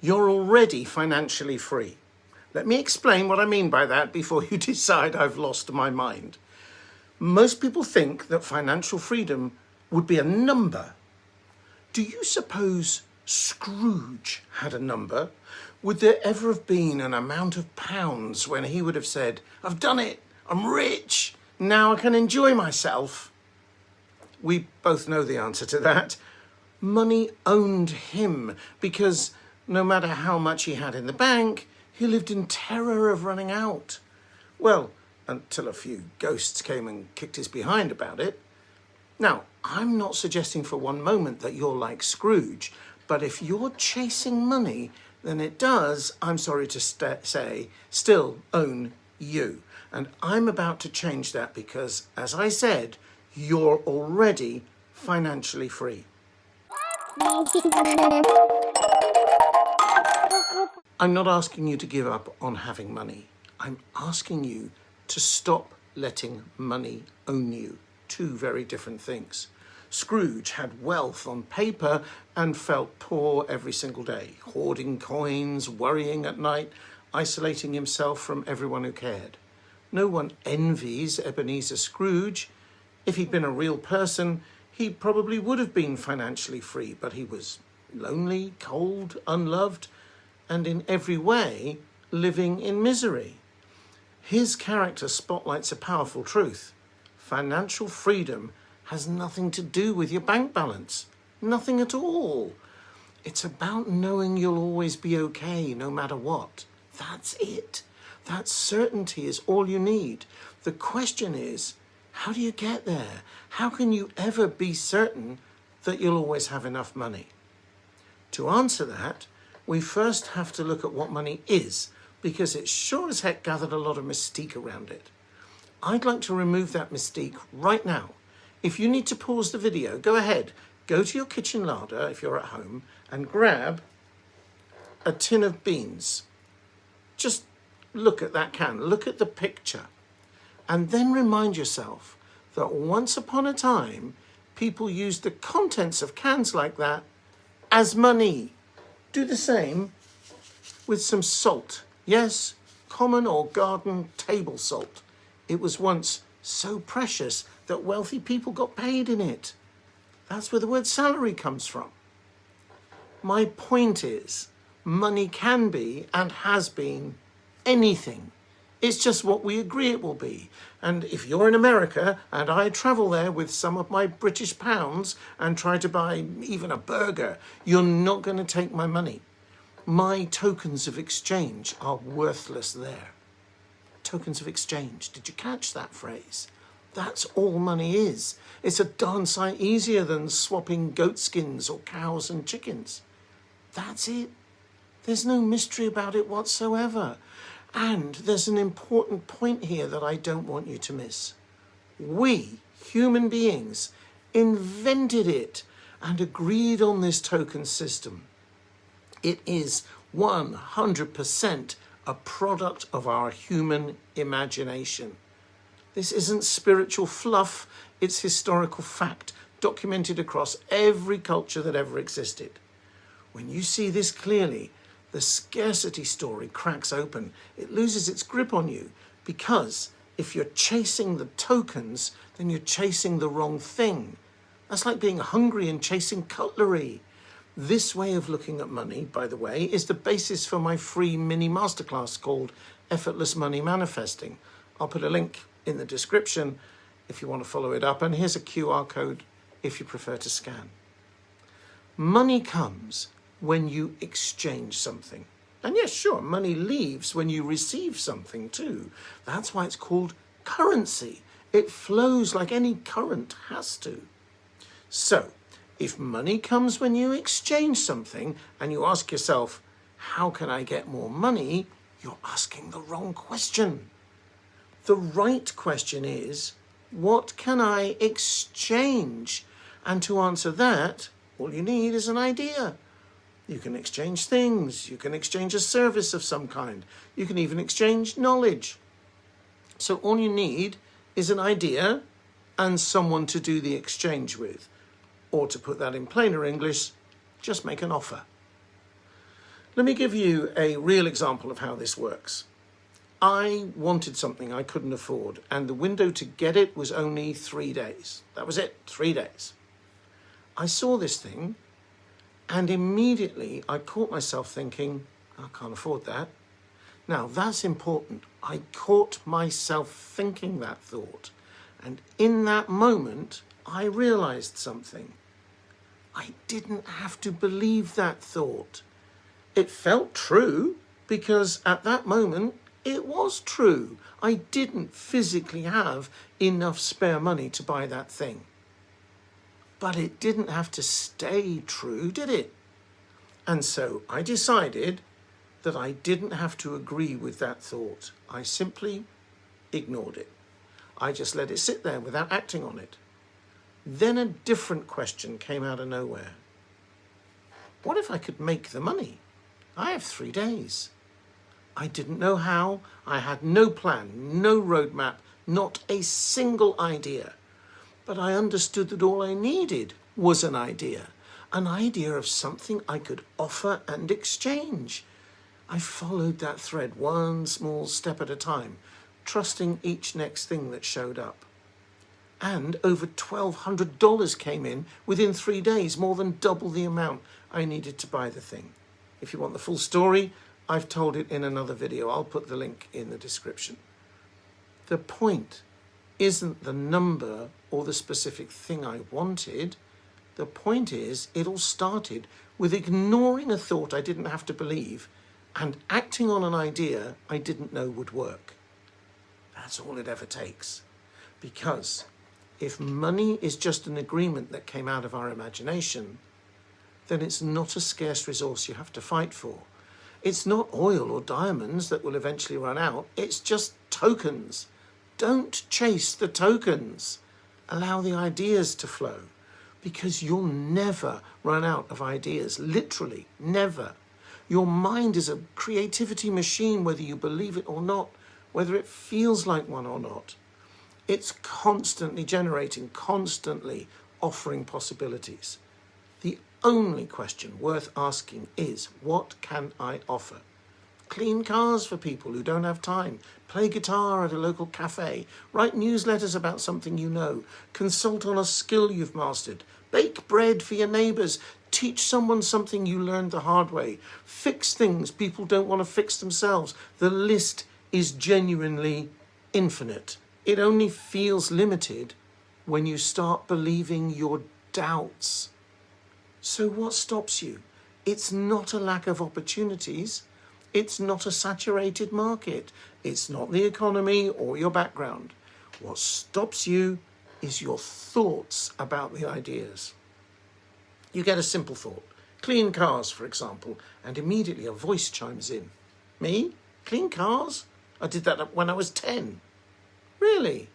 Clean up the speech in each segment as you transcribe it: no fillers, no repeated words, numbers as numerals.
You're already financially free. Let me explain what I mean by that before you decide I've lost my mind. Most people think that financial freedom would be a number. Do you suppose Scrooge had a number? Would there ever have been an amount of pounds when he would have said, "I've done it, I'm rich, now I can enjoy myself"? We both know the answer to that. Money owned him because no matter how much he had in the bank, he lived in terror of running out. Well, until a few ghosts came and kicked his behind about it. Now, I'm not suggesting for one moment that you're like Scrooge, but if you're chasing money, then it does, I'm sorry to say, still own you. And I'm about to change that because, as I said, you're already financially free. I'm not asking you to give up on having money. I'm asking you to stop letting money own you. Two very different things. Scrooge had wealth on paper and felt poor every single day, hoarding coins, worrying at night, isolating himself from everyone who cared. No one envies Ebenezer Scrooge. If he'd been a real person, he probably would have been financially free, but he was lonely, cold, unloved, and in every way living in misery. His character spotlights a powerful truth. Financial freedom has nothing to do with your bank balance. Nothing at all. It's about knowing you'll always be okay no matter what. That's it. That certainty is all you need. The question is, how do you get there? How can you ever be certain that you'll always have enough money? To answer that, we first have to look at what money is, because it's sure as heck gathered a lot of mystique around it. I'd like to remove that mystique right now. If you need to pause the video, go ahead. Go to your kitchen larder, if you're at home, and grab a tin of beans. Just look at that can, look at the picture, and then remind yourself that once upon a time, people used the contents of cans like that as money. Do the same with some salt. Yes, common or garden table salt. It was once so precious that wealthy people got paid in it. That's where the word salary comes from. My point is, money can be and has been anything. It's just what we agree it will be. And if you're in America and I travel there with some of my British pounds and try to buy even a burger, you're not going to take my money. My tokens of exchange are worthless there. Tokens of exchange. Did you catch that phrase? That's all money is. It's a darn sight easier than swapping goat skins or cows and chickens. That's it. There's no mystery about it whatsoever. And there's an important point here that I don't want you to miss. We, human beings, invented it and agreed on this token system. It is 100% a product of our human imagination. This isn't spiritual fluff, it's historical fact, documented across every culture that ever existed. When you see this clearly, the scarcity story cracks open. It loses its grip on you because if you're chasing the tokens, then you're chasing the wrong thing. That's like being hungry and chasing cutlery. This way of looking at money, by the way, is the basis for my free mini masterclass called Effortless Money Manifesting. I'll put a link in the description if you want to follow it up, and here's a QR code if you prefer to scan. Money comes when you exchange something. And yes, sure, money leaves when you receive something too. That's why it's called currency. It flows like any current has to. So, if money comes when you exchange something and you ask yourself, how can I get more money? You're asking the wrong question. The right question is, what can I exchange? And to answer that, all you need is an idea. You can exchange things. You can exchange a service of some kind. You can even exchange knowledge. So all you need is an idea and someone to do the exchange with. Or to put that in plainer English, just make an offer. Let me give you a real example of how this works. I wanted something I couldn't afford, and the window to get it was only 3 days. That was it, 3 days. I saw this thing, and immediately I caught myself thinking, I can't afford that. Now, that's important. I caught myself thinking that thought, and in that moment, I realized something. I didn't have to believe that thought. It felt true, because at that moment, it was true. I didn't physically have enough spare money to buy that thing. But it didn't have to stay true, did it? And so I decided that I didn't have to agree with that thought. I simply ignored it. I just let it sit there without acting on it. Then a different question came out of nowhere. What if I could make the money? I have 3 days. I didn't know how. I had no plan, no roadmap, not a single idea. But I understood that all I needed was an idea of something I could offer and exchange. I followed that thread one small step at a time, trusting each next thing that showed up. And over $1,200 came in within 3 days, more than double the amount I needed to buy the thing. If you want the full story, I've told it in another video. I'll put the link in the description. The point isn't the number or the specific thing I wanted. The point is, it all started with ignoring a thought I didn't have to believe and acting on an idea I didn't know would work. That's all it ever takes. Because if money is just an agreement that came out of our imagination, then it's not a scarce resource you have to fight for. It's not oil or diamonds that will eventually run out. It's just tokens. Don't chase the tokens. Allow the ideas to flow, because you'll never run out of ideas. Literally, never. Your mind is a creativity machine, whether you believe it or not, whether it feels like one or not. It's constantly generating, constantly offering possibilities. The only question worth asking is, what can I offer? Clean cars for people who don't have time, play guitar at a local cafe, write newsletters about something you know, consult on a skill you've mastered, bake bread for your neighbours, teach someone something you learned the hard way, fix things people don't want to fix themselves. The list is genuinely infinite. It only feels limited when you start believing your doubts. So what stops you? It's not a lack of opportunities. It's not a saturated market. It's not the economy or your background. What stops you is your thoughts about the ideas. You get a simple thought, clean cars, for example, and immediately a voice chimes in. Me? Clean cars? I did that when I was 10. Really?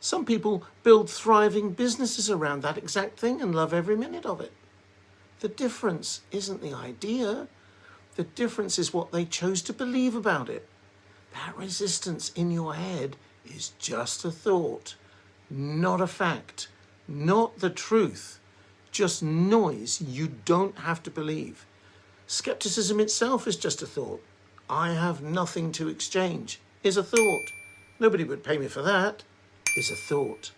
Some people build thriving businesses around that exact thing and love every minute of it. The difference isn't the idea. The difference is what they chose to believe about it. That resistance in your head is just a thought, not a fact, not the truth, just noise you don't have to believe. Skepticism itself is just a thought. I have nothing to exchange is a thought. Nobody would pay me for that is a thought.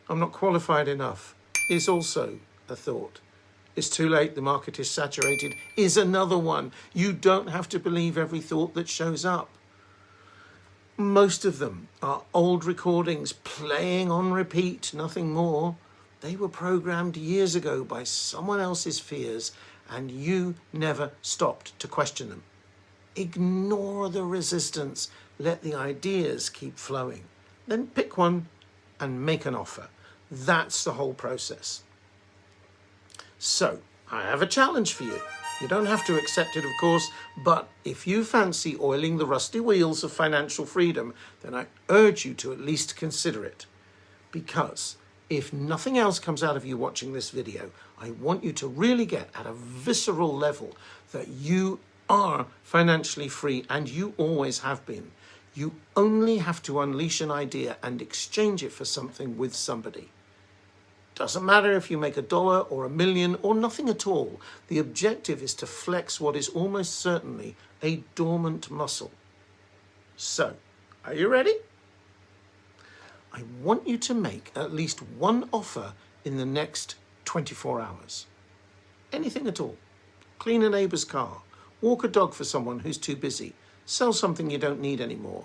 I'm not qualified enough is also a thought. It's too late, the market is saturated is another one. You don't have to believe every thought that shows up. Most of them are old recordings playing on repeat, nothing more. They were programmed years ago by someone else's fears, and you never stopped to question them. Ignore the resistance. Let the ideas keep flowing. Then pick one and make an offer. That's the whole process. So, I have a challenge for you. You don't have to accept it, of course, but if you fancy oiling the rusty wheels of financial freedom, then I urge you to at least consider it. Because if nothing else comes out of you watching this video, I want you to really get at a visceral level that you are financially free, and you always have been. You only have to unleash an idea and exchange it for something with somebody. Doesn't matter if you make $1 or $1 million or nothing at all. The objective is to flex what is almost certainly a dormant muscle. So, are you ready? I want you to make at least one offer in the next 24 hours. Anything at all. Clean a neighbour's car. Walk a dog for someone who's too busy. Sell something you don't need anymore.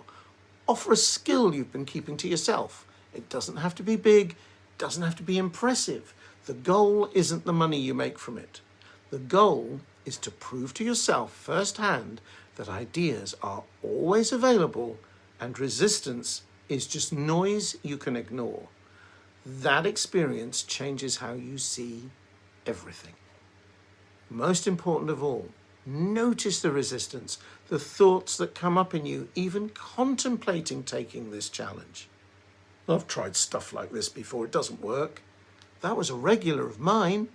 Offer a skill you've been keeping to yourself. It doesn't have to be big. Doesn't have to be impressive. The goal isn't the money you make from it. The goal is to prove to yourself firsthand that ideas are always available and resistance is just noise you can ignore. That experience changes how you see everything. Most important of all, notice the resistance, the thoughts that come up in you, even contemplating taking this challenge. I've tried stuff like this before, it doesn't work. That was a regular of mine.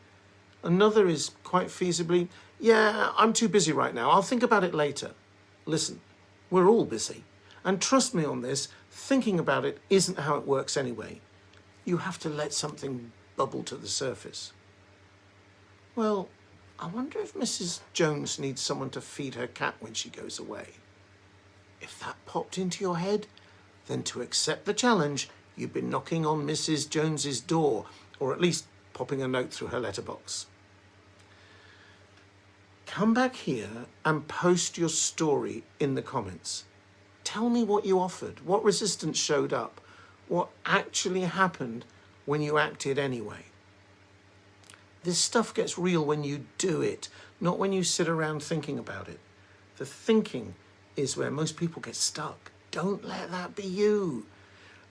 Another is quite feasibly, yeah, I'm too busy right now, I'll think about it later. Listen, we're all busy. And trust me on this, thinking about it isn't how it works anyway. You have to let something bubble to the surface. Well, I wonder if Mrs. Jones needs someone to feed her cat when she goes away. If that popped into your head, then to accept the challenge, you've been knocking on Mrs. Jones's door, or at least popping a note through her letterbox. Come back here and post your story in the comments. Tell me what you offered, what resistance showed up, what actually happened when you acted anyway. This stuff gets real when you do it, not when you sit around thinking about it. The thinking is where most people get stuck. Don't let that be you.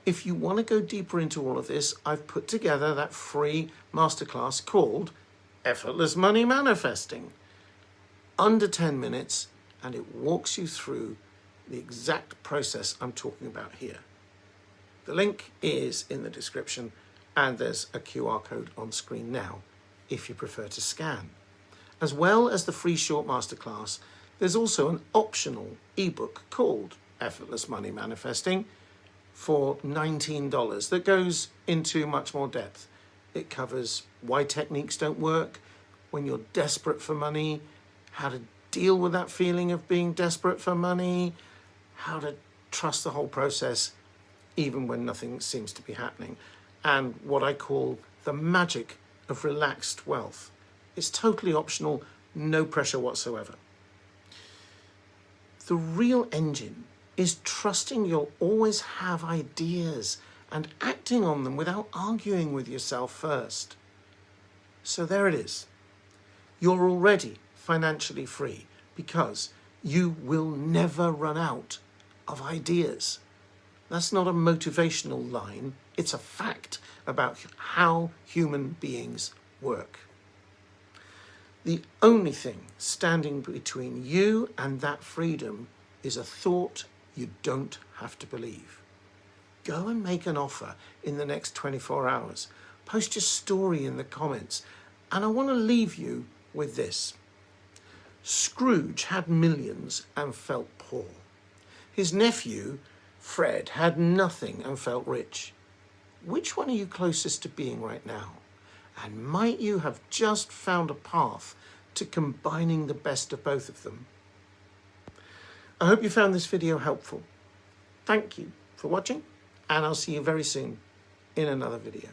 If you want to go deeper into all of this, I've put together that free masterclass called Effortless Money Manifesting. Under 10 minutes, and it walks you through the exact process I'm talking about here. The link is in the description, and there's a QR code on screen now if you prefer to scan. As well as the free short masterclass, there's also an optional ebook called Effortless Money Manifesting for $19 that goes into much more depth. It covers why techniques don't work, when you're desperate for money, how to deal with that feeling of being desperate for money, how to trust the whole process even when nothing seems to be happening, and what I call the magic of relaxed wealth. It's totally optional, no pressure whatsoever. The real engine is trusting you'll always have ideas and acting on them without arguing with yourself first. So there it is. You're already financially free because you will never run out of ideas. That's not a motivational line, it's a fact about how human beings work. The only thing standing between you and that freedom is a thought you don't have to believe. Go and make an offer in the next 24 hours. Post your story in the comments. And I want to leave you with this. Scrooge had millions and felt poor. His nephew, Fred, had nothing and felt rich. Which one are you closest to being right now? And might you have just found a path to combining the best of both of them? I hope you found this video helpful. Thank you for watching, and I'll see you very soon in another video.